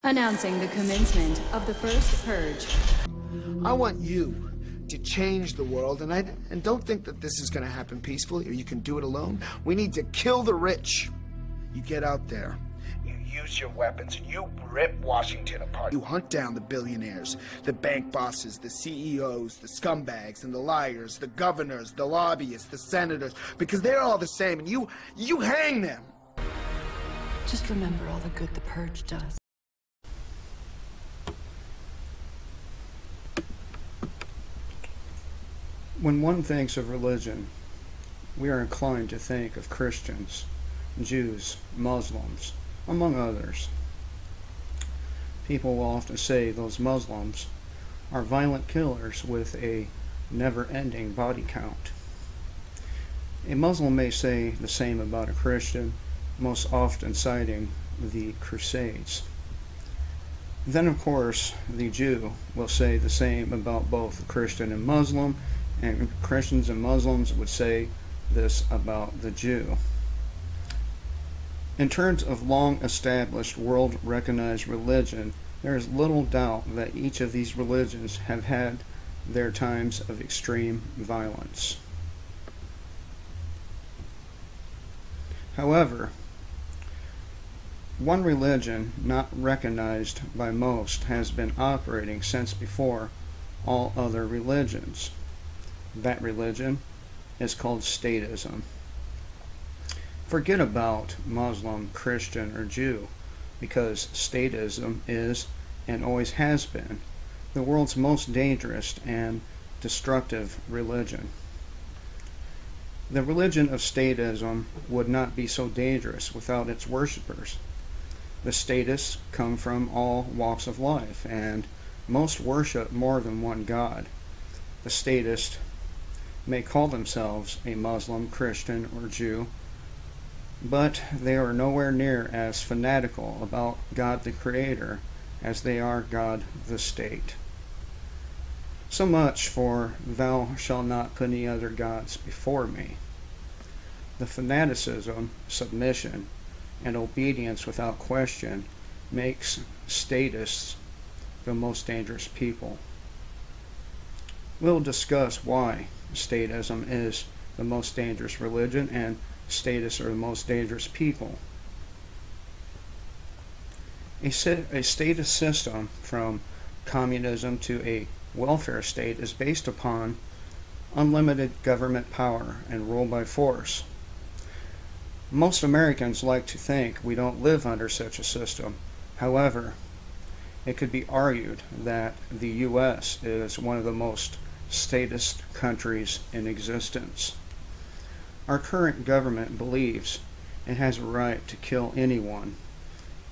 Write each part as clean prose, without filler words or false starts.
Announcing the commencement of the first purge. I want you to change the world, and don't think that this is going to happen peacefully or you can do it alone. We need to kill the rich. You get out there, you use your weapons, and you rip Washington apart. You hunt down the billionaires, the bank bosses, the CEOs, the scumbags, and the liars, the governors, the lobbyists, the senators, because they're all the same, and you hang them. Just remember all the good the purge does. When one thinks of religion, we are inclined to think of Christians, Jews, Muslims, among others. People will often say those Muslims are violent killers with a never-ending body count. A Muslim may say the same about a Christian, most often citing the Crusades. Then, of course, the Jew will say the same about both Christian and Muslim, and Christians and Muslims would say this about the Jew. In terms of long-established, world-recognized religion, there is little doubt that each of these religions have had their times of extreme violence. However, one religion not recognized by most has been operating since before all other religions. That religion is called Statism. Forget about Muslim, Christian, or Jew, because Statism is, and always has been, the world's most dangerous and destructive religion. The religion of Statism would not be so dangerous without its worshippers. The statists come from all walks of life, and most worship more than one god. The statists may call themselves a Muslim, Christian, or Jew, but they are nowhere near as fanatical about God the Creator as they are God the State. So much for "thou shalt not put any other gods before me." The fanaticism, submission, and obedience without question makes statists the most dangerous people. We'll discuss why statism is the most dangerous religion and statists are the most dangerous people. A statist system, from communism to a welfare state, is based upon unlimited government power and rule by force. Most Americans like to think we don't live under such a system. However, it could be argued that the U.S. is one of the most statist countries in existence. Our current government believes it has a right to kill anyone,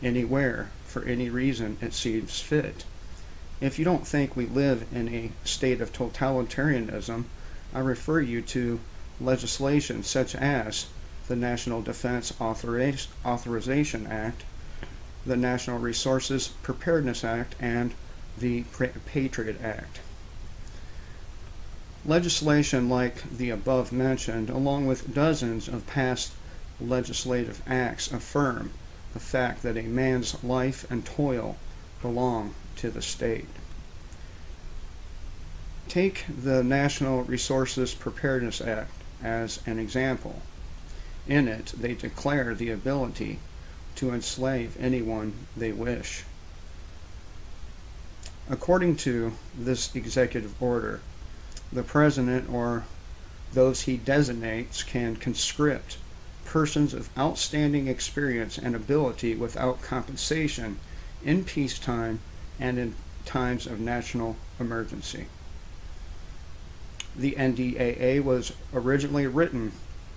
anywhere, for any reason it seems fit. If you don't think we live in a state of totalitarianism, I refer you to legislation such as the National Defense Authorization Act, the National Resources Preparedness Act, and the Patriot Act. Legislation like the above mentioned, along with dozens of past legislative acts, affirm the fact that a man's life and toil belong to the state. Take the National Resources Preparedness Act as an example. In it, they declare the ability to enslave anyone they wish. According to this executive order, the President or those he designates can conscript persons of outstanding experience and ability without compensation in peacetime and in times of national emergency. The NDAA was originally written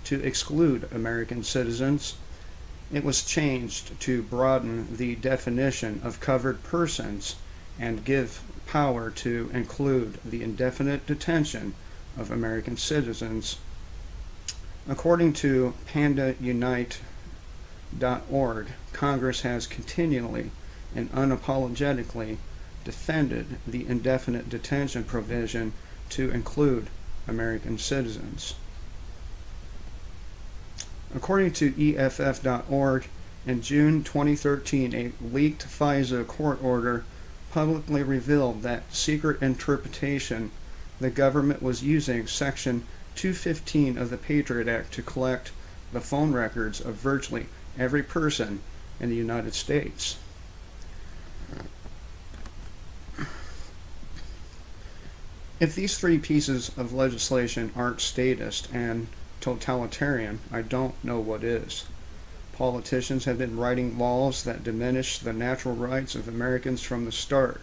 to exclude American citizens. It was changed to broaden the definition of covered persons and give power to include the indefinite detention of American citizens. According to pandaunite.org, Congress has continually and unapologetically defended the indefinite detention provision to include American citizens. According to EFF.org, In June 2013, a leaked FISA court order publicly revealed that secret interpretation the government was using Section 215 of the Patriot Act to collect the phone records of virtually every person in the United States. If these three pieces of legislation aren't statist and totalitarian, I don't know what is. Politicians have been writing laws that diminish the natural rights of Americans from the start.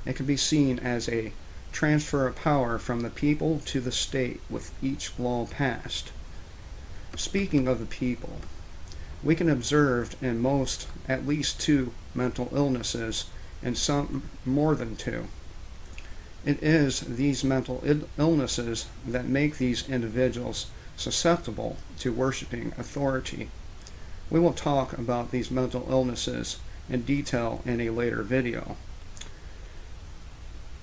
It can be seen as a transfer of power from the people to the state with each law passed. Speaking of the people, we can observe in most at least 2 mental illnesses, and some more than 2. It is these mental illnesses that make these individuals susceptible to worshiping authority. We will talk about these mental illnesses in detail in a later video.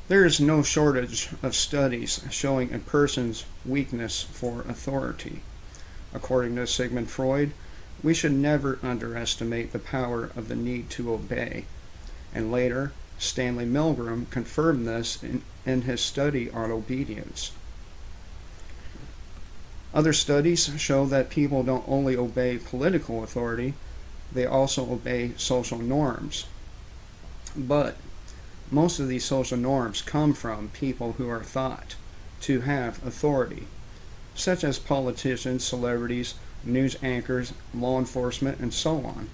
There is no shortage of studies showing a person's weakness for authority. According to Sigmund Freud, we should never underestimate the power of the need to obey. And later, Stanley Milgram confirmed this in his study on obedience. Other studies show that people don't only obey political authority, they also obey social norms. But most of these social norms come from people who are thought to have authority, such as politicians, celebrities, news anchors, law enforcement, and so on.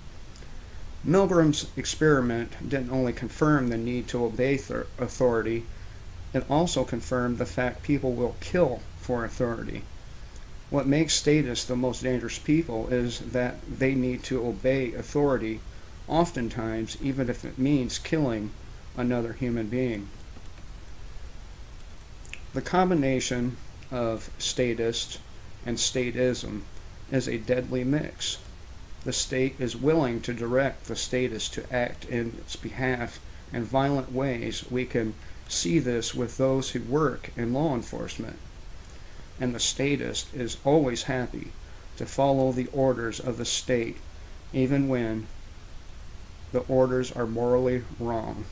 Milgram's experiment didn't only confirm the need to obey authority, it also confirmed the fact people will kill for authority. What makes statists the most dangerous people is that they need to obey authority, oftentimes even if it means killing another human being. The combination of statist and statism is a deadly mix. The state is willing to direct the statist to act in its behalf in violent ways. We can see this with those who work in law enforcement. And the statist is always happy to follow the orders of the state, even when the orders are morally wrong.